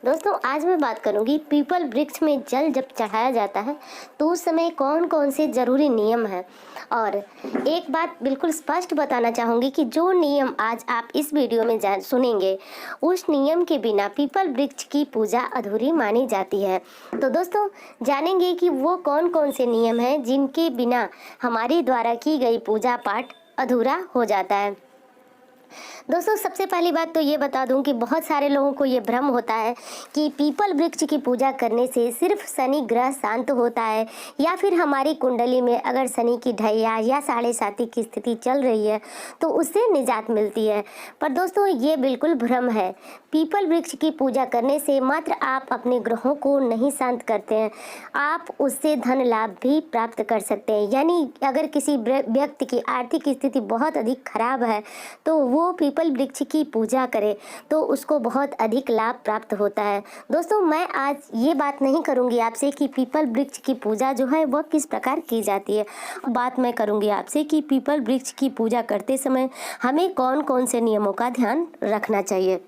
दोस्तों आज मैं बात करूंगी पीपल वृक्ष में जल जब चढ़ाया जाता है तो उस समय कौन कौन से ज़रूरी नियम हैं। और एक बात बिल्कुल स्पष्ट बताना चाहूँगी कि जो नियम आज आप इस वीडियो में सुनेंगे उस नियम के बिना पीपल वृक्ष की पूजा अधूरी मानी जाती है। तो दोस्तों जानेंगे कि वो कौन कौन से नियम हैं जिनके बिना हमारे द्वारा की गई पूजा पाठ अधूरा हो जाता है। दोस्तों सबसे पहली बात तो ये बता दूं कि बहुत सारे लोगों को ये भ्रम होता है कि पीपल वृक्ष की पूजा करने से सिर्फ शनि ग्रह शांत होता है या फिर हमारी कुंडली में अगर शनि की ढैया या साढ़े साती की स्थिति चल रही है तो उससे निजात मिलती है। पर दोस्तों ये बिल्कुल भ्रम है। पीपल वृक्ष की पूजा करने से मात्र आप अपने ग्रहों को नहीं शांत करते हैं, आप उससे धन लाभ भी प्राप्त कर सकते हैं। यानी अगर किसी व्यक्ति की आर्थिक स्थिति बहुत अधिक खराब है तो वो पीपल वृक्ष की पूजा करे तो उसको बहुत अधिक लाभ प्राप्त होता है। दोस्तों मैं आज ये बात नहीं करूंगी आपसे कि पीपल वृक्ष की पूजा जो है वह किस प्रकार की जाती है। बात मैं करूंगी आपसे कि पीपल वृक्ष की पूजा करते समय हमें कौन कौन से नियमों का ध्यान रखना चाहिए।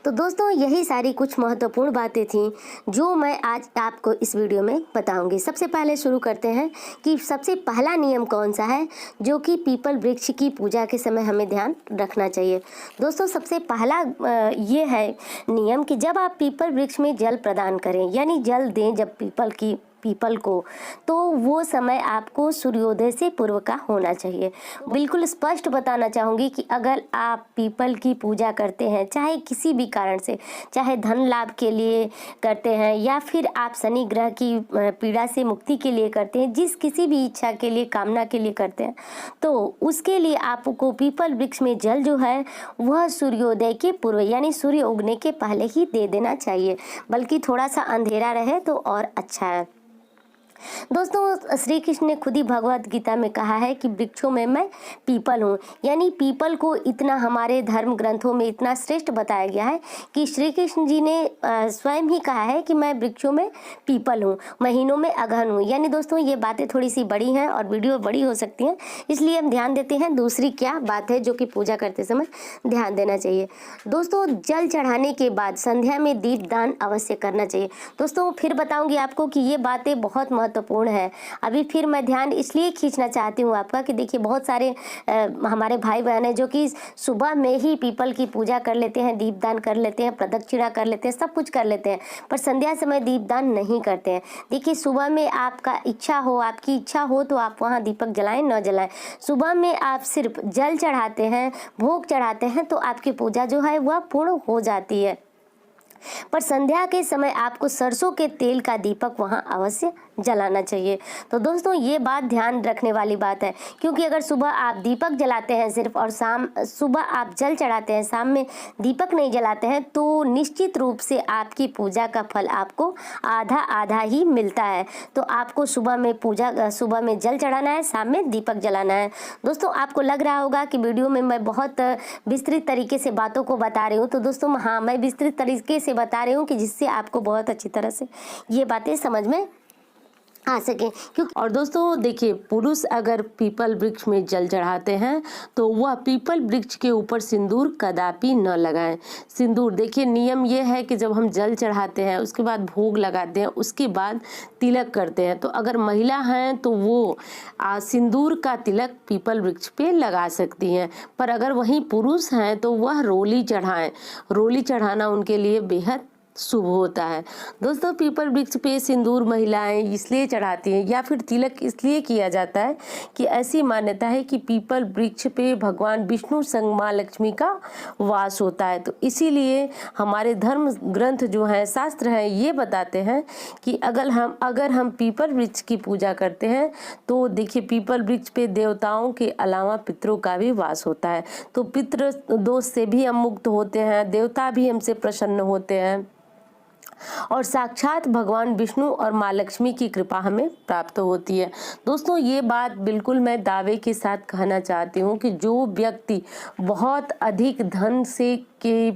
तो दोस्तों यही सारी कुछ महत्वपूर्ण बातें थीं जो मैं आज आपको इस वीडियो में बताऊंगी। सबसे पहले शुरू करते हैं कि सबसे पहला नियम कौन सा है जो कि पीपल वृक्ष की पूजा के समय हमें ध्यान रखना चाहिए। दोस्तों सबसे पहला ये है नियम कि जब आप पीपल वृक्ष में जल प्रदान करें यानी जल दें जब पीपल को, तो वो समय आपको सूर्योदय से पूर्व का होना चाहिए। बिल्कुल स्पष्ट बताना चाहूँगी कि अगर आप पीपल की पूजा करते हैं चाहे किसी भी कारण से, चाहे धन लाभ के लिए करते हैं या फिर आप शनि ग्रह की पीड़ा से मुक्ति के लिए करते हैं, जिस किसी भी इच्छा के लिए कामना के लिए करते हैं, तो उसके लिए आपको पीपल वृक्ष में जल जो है वह सूर्योदय के पूर्व यानी सूर्य उगने के पहले ही दे देना चाहिए, बल्कि थोड़ा सा अंधेरा रहे तो और अच्छा है। दोस्तों श्री कृष्ण ने खुद ही भगवत गीता में कहा है कि वृक्षों में मैं पीपल हूँ, यानी पीपल को इतना हमारे धर्म ग्रंथों में इतना श्रेष्ठ बताया गया है कि श्री कृष्ण जी ने स्वयं ही कहा है कि मैं वृक्षों में पीपल हूँ, महीनों में अगहन हूँ। यानी दोस्तों ये बातें थोड़ी सी बड़ी हैं और वीडियो बड़ी हो सकती हैं, इसलिए हम ध्यान देते हैं दूसरी क्या बात है जो कि पूजा करते समय ध्यान देना चाहिए। दोस्तों जल चढ़ाने के बाद संध्या में दीपदान अवश्य करना चाहिए। दोस्तों फिर बताऊँगी आपको कि ये बातें बहुत महत्वपूर्ण है। अभी फिर मैं ध्यान इसलिए खींचना चाहती हूँ आपका कि देखिए बहुत सारे हमारे भाई बहन हैं जो कि सुबह में ही पीपल की पूजा कर लेते हैं, दीपदान कर लेते हैं, प्रदक्षिणा कर लेते हैं, सब कुछ कर लेते हैं, पर संध्या समय दीपदान नहीं करते हैं। देखिए सुबह में आपका इच्छा हो, आपकी इच्छा हो तो आप वहाँ दीपक जलाएं न जलाएं। सुबह में आप सिर्फ जल चढ़ाते हैं, भोग चढ़ाते हैं तो आपकी पूजा जो है वह पूर्ण हो जाती है। पर संध्या के समय आपको सरसों के तेल का दीपक वहां अवश्य जलाना चाहिए। तो दोस्तों ये बात ध्यान रखने वाली बात है, क्योंकि अगर सुबह आप दीपक जलाते हैं सिर्फ और सुबह आप जल चढ़ाते हैं, शाम में दीपक नहीं जलाते हैं, तो निश्चित रूप से आपकी पूजा का फल आपको आधा आधा ही मिलता है। तो आपको सुबह में जल चढ़ाना है, शाम में दीपक जलाना है। दोस्तों आपको लग रहा होगा कि वीडियो में मैं बहुत विस्तृत तरीके से बातों को बता रही हूँ, तो दोस्तों हाँ मैं विस्तृत तरीके से बता रही हूँ कि जिससे आपको बहुत अच्छी तरह से ये बातें समझ में आ सके। क्योंकि और दोस्तों देखिए पुरुष अगर पीपल वृक्ष में जल चढ़ाते हैं तो वह पीपल वृक्ष के ऊपर सिंदूर कदापि न लगाएं। सिंदूर देखिए नियम ये है कि जब हम जल चढ़ाते हैं उसके बाद भोग लगाते हैं, उसके बाद तिलक करते हैं, तो अगर महिला हैं तो वो सिंदूर का तिलक पीपल वृक्ष पे लगा सकती हैं। पर अगर वहीं पुरुष हैं तो वह रोली चढ़ाएं। रोली चढ़ाना उनके लिए बेहद शुभ होता है। दोस्तों पीपल वृक्ष पे सिंदूर महिलाएं इसलिए चढ़ाती हैं या फिर तिलक इसलिए किया जाता है कि ऐसी मान्यता है कि पीपल वृक्ष पे भगवान विष्णु संग माँ लक्ष्मी का वास होता है। तो इसीलिए हमारे धर्म ग्रंथ जो हैं, शास्त्र हैं, ये बताते हैं कि अगर हम पीपल वृक्ष की पूजा करते हैं तो देखिए पीपल वृक्ष पे देवताओं के अलावा पितरों का भी वास होता है, तो पितृ दोष से भी हम मुक्त होते हैं, देवता भी हमसे प्रसन्न होते हैं और साक्षात भगवान विष्णु और माँ लक्ष्मी की कृपा हमें प्राप्त होती है। दोस्तों ये बात बिल्कुल मैं दावे के साथ कहना चाहती हूँ कि जो व्यक्ति बहुत अधिक धन की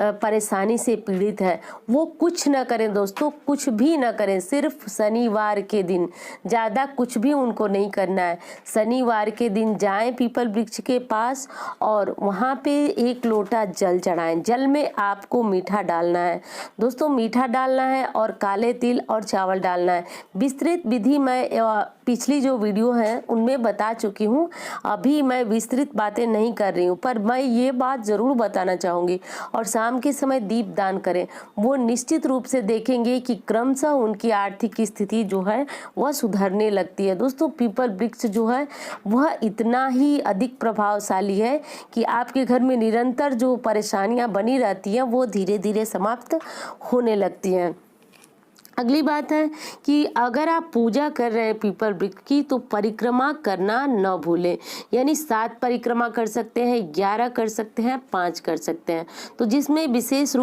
परेशानी से पीड़ित है वो कुछ न करें दोस्तों, कुछ भी न करें। सिर्फ शनिवार के दिन, ज़्यादा कुछ भी उनको नहीं करना है। शनिवार के दिन जाएं पीपल वृक्ष के पास और वहाँ पे 1 लोटा जल चढ़ाएं। जल में आपको मीठा डालना है दोस्तों, मीठा डालना है और काले तिल और चावल डालना है। विस्तृत विधि मैं पिछली जो वीडियो है उनमें बता चुकी हूँ, अभी मैं विस्तृत बातें नहीं कर रही हूँ, पर मैं ये बात ज़रूर बताना चाहूँगी। और शाम के समय दीप दान करें, वो निश्चित रूप से देखेंगे कि क्रमशः उनकी आर्थिक स्थिति जो है वह सुधरने लगती है। दोस्तों पीपल वृक्ष जो है वह इतना ही अधिक प्रभावशाली है कि आपके घर में निरंतर जो परेशानियां बनी रहती हैं वो धीरे धीरे समाप्त होने लगती हैं। अगली बात है कि अगर आप पूजा कर रहे हैं पीपल वृक्ष की तो परिक्रमा करना न भूलें। यानी 7 परिक्रमा कर सकते हैं, 11 कर सकते हैं, 5 कर सकते हैं। तो जिसमें विशेष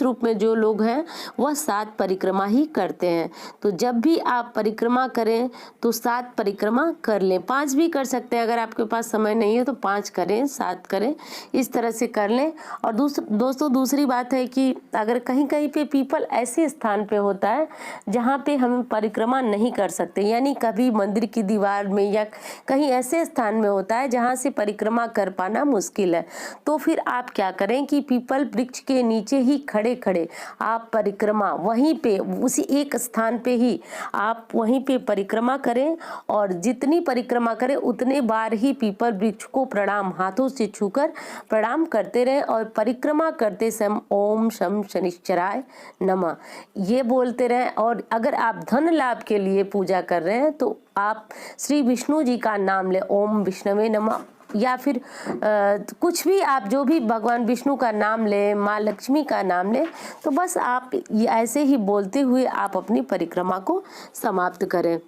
रूप में जो लोग हैं वह 7 परिक्रमा ही करते हैं। तो जब भी आप परिक्रमा करें तो 7 परिक्रमा कर लें। 5 भी कर सकते हैं, अगर आपके पास समय नहीं है तो 5 करें, 7 करें, इस तरह से कर लें। और दोस्तों दूसरी बात है कि अगर कहीं कहीं पे पीपल ऐसे स्थान पे होता है जहाँ पे हम परिक्रमा नहीं कर सकते, यानी कभी मंदिर की दीवार में या कहीं ऐसे स्थान में होता है जहाँ से परिक्रमा कर पाना मुश्किल है, तो फिर आप क्या करें कि पीपल वृक्ष के नीचे ही खड़े खड़े आप परिक्रमा वहीं पे उसी एक स्थान पे ही आप वहीं पे परिक्रमा करें और जितनी परिक्रमा करें उतने बार ही पीपल वृक्ष को प्रणाम, हाथों से छूकर प्रणाम करते रहें और परिक्रमा करते समय ओम शम शनिश्चराय नमः ये बोलते रहें। और अगर आप धन लाभ के लिए पूजा कर रहे हैं तो आप श्री विष्णु जी का नाम लें, ओम विष्णवे नमः, या फिर कुछ भी आप जो भी भगवान विष्णु का नाम लें, माँ लक्ष्मी का नाम लें, तो बस आप ऐसे ही बोलते हुए आप अपनी परिक्रमा को समाप्त करें।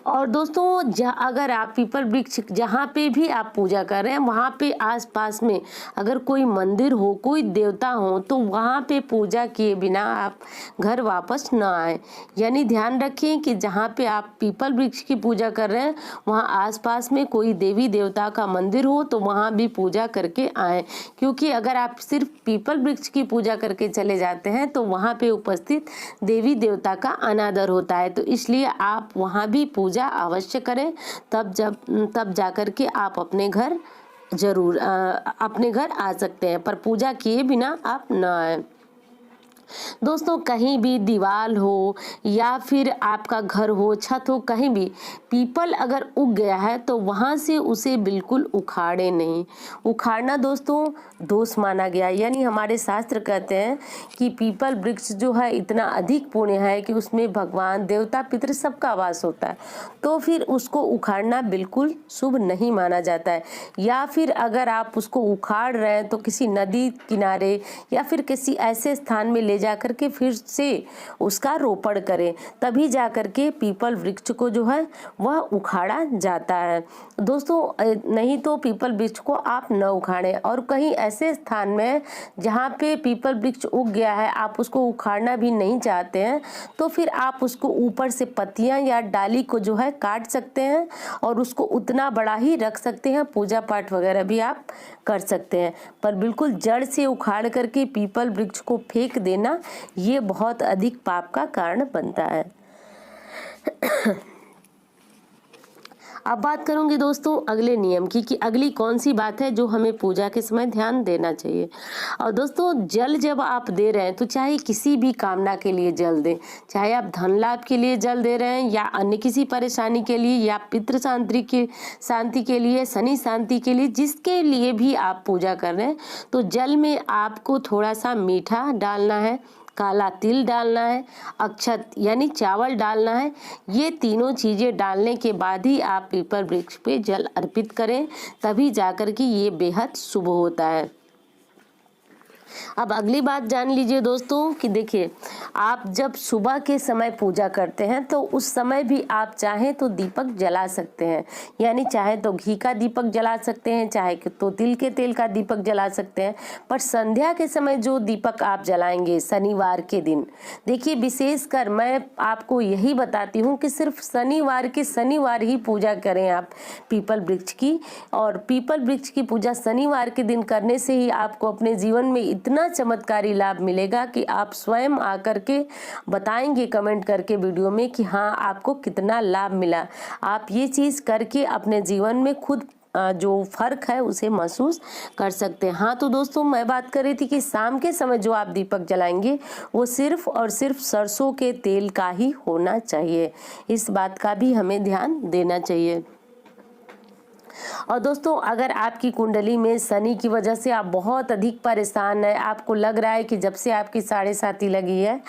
और दोस्तों अगर आप पीपल वृक्ष जहाँ पे भी आप पूजा कर रहे हैं वहाँ पे आसपास में अगर कोई मंदिर हो, कोई देवता हो, तो वहाँ पे पूजा किए बिना आप घर वापस न आए। यानी ध्यान रखें कि जहाँ पे आप पीपल वृक्ष की पूजा कर रहे हैं वहाँ आसपास में कोई देवी देवता का मंदिर हो तो वहाँ भी पूजा करके आएँ, क्योंकि अगर आप सिर्फ पीपल वृक्ष की पूजा करके चले जाते हैं तो वहाँ पे उपस्थित देवी देवता का अनादर होता है। तो इसलिए आप वहाँ भी पूजा अवश्य करें, तब जाकर के आप अपने घर आ सकते हैं, पर पूजा किए बिना आप न आए। दोस्तों कहीं भी दीवार हो या फिर आपका घर हो, छत हो, कहीं भी पीपल अगर उग गया है तो वहाँ से उसे बिल्कुल उखाड़े नहीं। उखाड़ना दोस्तों दोष माना गया, यानी हमारे शास्त्र कहते हैं कि पीपल वृक्ष जो है इतना अधिक पुण्य है कि उसमें भगवान देवता पितृ सबका वास होता है, तो फिर उसको उखाड़ना बिल्कुल शुभ नहीं माना जाता है। या फिर अगर आप उसको उखाड़ रहे हैं तो किसी नदी किनारे या फिर किसी ऐसे स्थान में ले जाकर के फिर से उसका रोपण करें, तभी जाकर के पीपल वृक्ष को जो है वह उखाड़ा जाता है दोस्तों। नहीं तो पीपल वृक्ष को आप न उखाड़ें। और कहीं ऐसे स्थान में जहाँ पे पीपल वृक्ष उग गया है आप उसको उखाड़ना भी नहीं चाहते हैं तो फिर आप उसको ऊपर से पत्तियां या डाली को जो है काट सकते हैं और उसको उतना बड़ा ही रख सकते हैं, पूजा पाठ वगैरह भी आप कर सकते हैं। पर बिल्कुल जड़ से उखाड़ करके पीपल वृक्ष को फेंक देना ये बहुत अधिक पाप का कारण बनता है। अब बात करूंगी दोस्तों अगले नियम की कि अगली कौन सी बात है जो हमें पूजा के समय ध्यान देना चाहिए। और दोस्तों जल जब आप दे रहे हैं तो चाहे किसी भी कामना के लिए जल दें, चाहे आप धन लाभ के लिए जल दे रहे हैं या अन्य किसी परेशानी के लिए या पितृ शांति के लिए, शनि शांति के लिए, जिसके लिए भी आप पूजा कर रहे हैं, तो जल में आपको थोड़ा सा मीठा डालना है, काला तिल डालना है, अक्षत यानी चावल डालना है। ये तीनों चीज़ें डालने के बाद ही आप पीपल वृक्ष पे जल अर्पित करें, तभी जाकर के ये बेहद शुभ होता है। अब अगली बात जान लीजिए दोस्तों कि देखिए आप जब सुबह के समय पूजा करते हैं तो उस समय भी आप चाहें तो दीपक जला सकते हैं, यानी चाहे तो घी का दीपक जला सकते हैं, चाहे तो तिल के तेल का दीपक जला सकते हैं। पर संध्या के समय जो दीपक आप जलाएंगे शनिवार के दिन, देखिए विशेषकर मैं आपको यही बताती हूँ कि सिर्फ शनिवार के शनिवार ही पूजा करें आप पीपल वृक्ष की। और पीपल वृक्ष की पूजा शनिवार के दिन करने से ही आपको अपने जीवन में इतना चमत्कारी लाभ मिलेगा कि आप स्वयं आकर के बताएंगे कमेंट करके वीडियो में कि हाँ आपको कितना लाभ मिला। आप ये चीज़ करके अपने जीवन में खुद जो फर्क है उसे महसूस कर सकते हैं। हाँ तो दोस्तों, मैं बात कर रही थी कि शाम के समय जो आप दीपक जलाएंगे वो सिर्फ और सिर्फ सरसों के तेल का ही होना चाहिए। इस बात का भी हमें ध्यान देना चाहिए। और दोस्तों, अगर आपकी कुंडली में शनि की वजह से आप बहुत अधिक परेशान हैं, आपको लग रहा है कि जब से आपकी 7.5 लगी है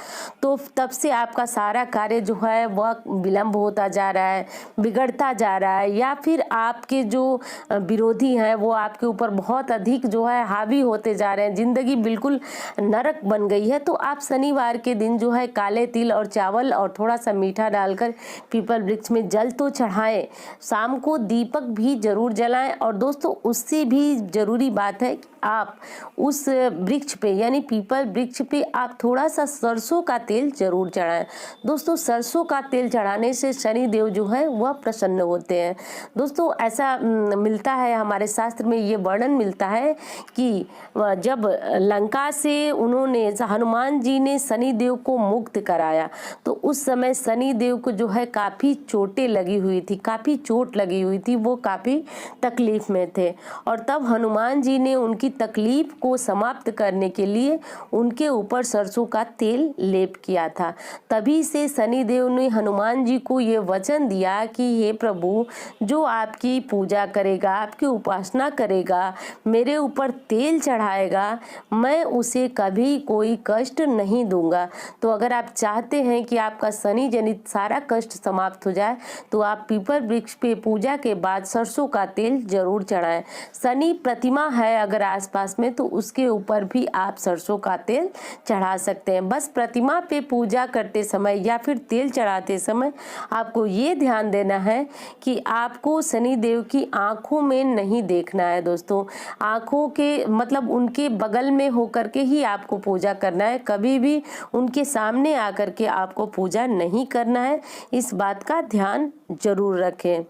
तो तब से आपका सारा कार्य जो है वह विलंब होता जा रहा है, बिगड़ता जा रहा है, या फिर आपके जो विरोधी हैं वो आपके ऊपर बहुत अधिक जो है हावी होते जा रहे हैं, जिंदगी बिल्कुल नरक बन गई है, तो आप शनिवार के दिन जो है काले तिल और चावल और थोड़ा सा मीठा डालकर पीपल वृक्ष में जल तो चढ़ाएं, शाम को दीपक भी जरूर जलाएं। और दोस्तों, उससे भी जरूरी बात है कि आप उस वृक्ष पे यानी पीपल वृक्ष पे आप थोड़ा सा सरसों का तेल जरूर चढ़ाएं। दोस्तों, सरसों का तेल चढ़ाने से शनि देव जो है वह प्रसन्न होते हैं। दोस्तों, ऐसा मिलता है, हमारे शास्त्र में ये वर्णन मिलता है कि जब लंका से उन्होंने हनुमान जी ने शनि देव को मुक्त कराया तो उस समय शनि देव को जो है काफ़ी चोटें लगी हुई थी, काफ़ी चोट लगी हुई थी, वो काफ़ी तकलीफ में थे। और तब हनुमान जी ने उनकी तकलीफ को समाप्त करने के लिए उनके ऊपर सरसों का तेल लेप किया था। तभी से शनि देव ने हनुमान जी को ये वचन दिया कि हे प्रभु, जो आपकी पूजा करेगा, आपकी उपासना करेगा, मेरे ऊपर तेल चढ़ाएगा, मैं उसे कभी कोई कष्ट नहीं दूंगा। तो अगर आप चाहते हैं कि आपका शनि जनित सारा कष्ट समाप्त हो जाए तो आप पीपल वृक्ष पे पूजा के बाद सरसों का तेल जरूर चढ़ाएं। शनि प्रतिमा है अगर आसपास में तो उसके ऊपर भी आप सरसों का तेल चढ़ा सकते हैं। बस प्रतिमा पे पूजा करते समय या फिर तेल चढ़ाते समय आपको ये ध्यान देना है कि आपको शनि देव की आंखों में नहीं देखना है। दोस्तों, आंखों के मतलब उनके बगल में होकर के ही आपको पूजा करना है, कभी भी उनके सामने आकर के आपको पूजा नहीं करना है। इस बात का ध्यान जरूर रखें।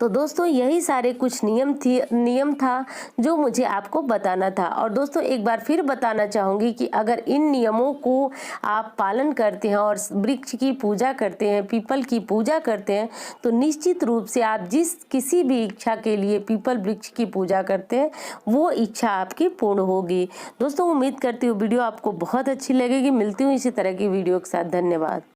तो दोस्तों, यही सारे कुछ नियम था जो मुझे आपको बताना था। और दोस्तों, एक बार फिर बताना चाहूँगी कि अगर इन नियमों को आप पालन करते हैं और वृक्ष की पूजा करते हैं, पीपल की पूजा करते हैं, तो निश्चित रूप से आप किसी भी इच्छा के लिए पीपल वृक्ष की पूजा करते हैं वो इच्छा आपकी पूर्ण होगी। दोस्तों, उम्मीद करती हूँ वीडियो आपको बहुत अच्छी लगेगी। मिलती हूँ इसी तरह की वीडियो के साथ। धन्यवाद।